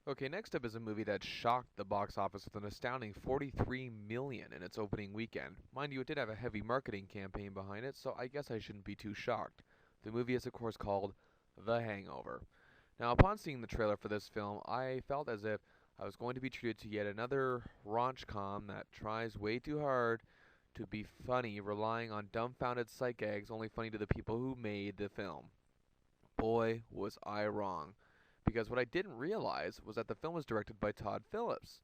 Okay, next up is a movie that shocked the box office with an astounding 43 million in its opening weekend. Mind you, it did have a heavy marketing campaign behind it, so I guess I shouldn't be too shocked. The movie is of course called The Hangover. Now, upon seeing the trailer for this film, I felt as if I was going to be treated to yet another raunch-com that tries way too hard to be funny, relying on dumbfounded psych gags only funny to the people who made the film. Boy, was I wrong. Because what I didn't realize was that the film was directed by Todd Phillips,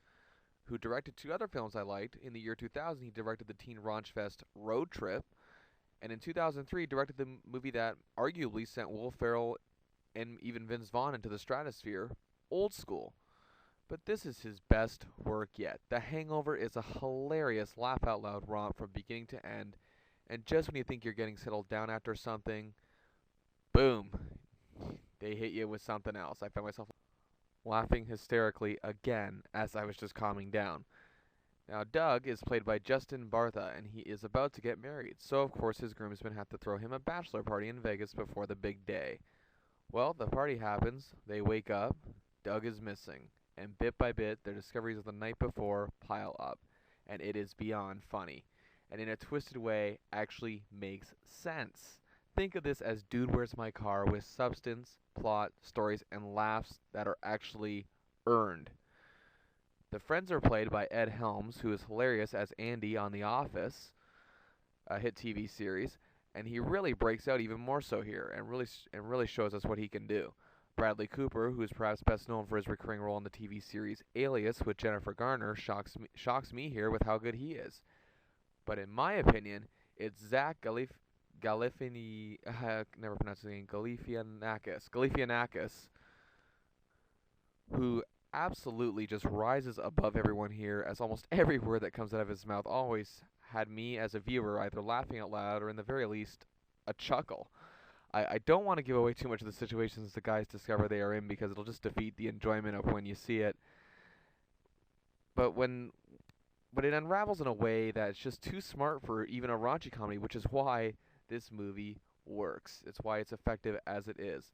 who directed two other films I liked. In the year 2000, he directed the teen raunch fest Road Trip, and in 2003, directed the movie that arguably sent Will Ferrell and even Vince Vaughn into the stratosphere, Old School. But this is his best work yet. The Hangover is a hilarious, laugh out loud romp from beginning to end, and just when you think you're getting settled down after something, boom, they hit you with something else. I found myself laughing hysterically again as I was just calming down. Now, Doug is played by Justin Bartha, and he is about to get married, so of course his groomsmen have to throw him a bachelor party in Vegas before the big day. Well, the party happens, they wake up, Doug is missing, and bit by bit their discoveries of the night before pile up, and it is beyond funny, and in a twisted way actually makes sense. Think of this as Dude Where's My Car with substance, plot, stories, and laughs that are actually earned. The friends are played by Ed Helms, who is hilarious as Andy on The Office, a hit TV series, and he really breaks out even more so here, and really shows us what he can do. Bradley Cooper, who is perhaps best known for his recurring role in the TV series Alias with Jennifer Garner, shocks me here with how good he is. But in my opinion, it's Zach never pronounced his name, Galifianakis, who absolutely just rises above everyone here, as almost every word that comes out of his mouth always had me as a viewer either laughing out loud or in the very least a chuckle. I don't want to give away too much of the situations the guys discover they are in because it'll just defeat the enjoyment of when you see it. But when it unravels in a way that's just too smart for even a raunchy comedy, which is why this movie works. It's why it's effective as it is.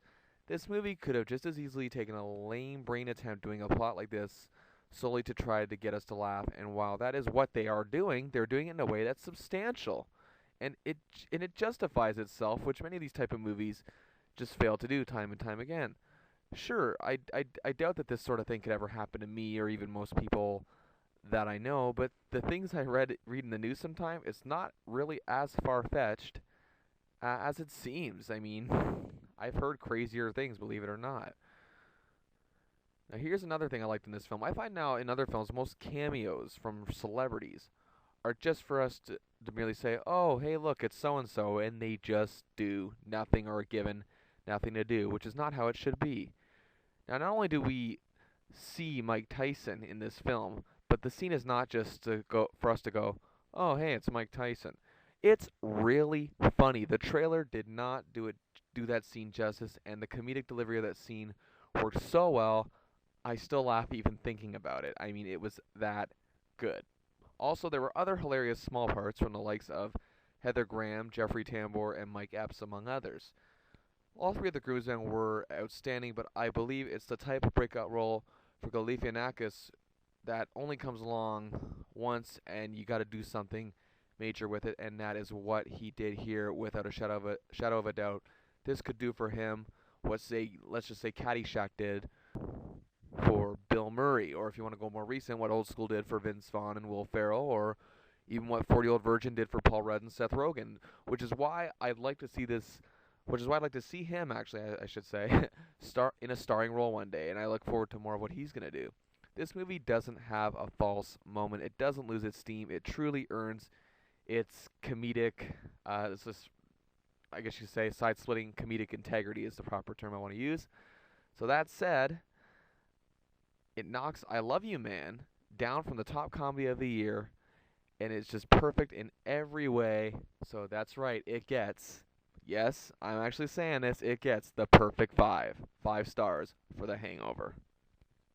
This movie could have just as easily taken a lame brain attempt doing a plot like this solely to try to get us to laugh, and while that is what they are doing, they're doing it in a way that's substantial. And it justifies itself, which many of these type of movies just fail to do time and time again. Sure, I doubt that this sort of thing could ever happen to me or even most people that I know, but the things I read in the news sometimes, it's not really as far-fetched as it seems. I mean, I've heard crazier things, believe it or not. Now, here's another thing I liked in this film. I find now in other films, most cameos from celebrities are just for us to merely say, oh, hey, look, it's so-and-so, and they just do nothing or are given nothing to do, which is not how it should be. Now, not only do we see Mike Tyson in this film, but the scene is not just for us to go, oh, hey, it's Mike Tyson. It's really funny. The trailer did not do that scene justice, and the comedic delivery of that scene worked so well, I still laugh even thinking about it. I mean, it was that good. Also, there were other hilarious small parts from the likes of Heather Graham, Jeffrey Tambor, and Mike Epps, among others. All three of the groomsmen were outstanding, but I believe it's the type of breakout role for Galifianakis that only comes along once, and you got to do something major with it, and that is what he did here without a shadow of a doubt. This could do for him what, let's just say Caddyshack did for Bill Murray, or if you want to go more recent, what Old School did for Vince Vaughn and Will Ferrell, or even what 40-Year-Old Virgin did for Paul Rudd and Seth Rogen, which is why I'd like to see him, actually, I should say, start in a starring role one day, and I look forward to more of what he's going to do. This movie doesn't have a false moment. It doesn't lose its steam. It truly earns its comedic, this is, I guess you could say, side-splitting comedic integrity is the proper term I want to use. So that said, it knocks I Love You Man down from the top comedy of the year, and it's just perfect in every way. So that's right, it gets, yes, I'm actually saying this, it gets the perfect 5 stars for The Hangover.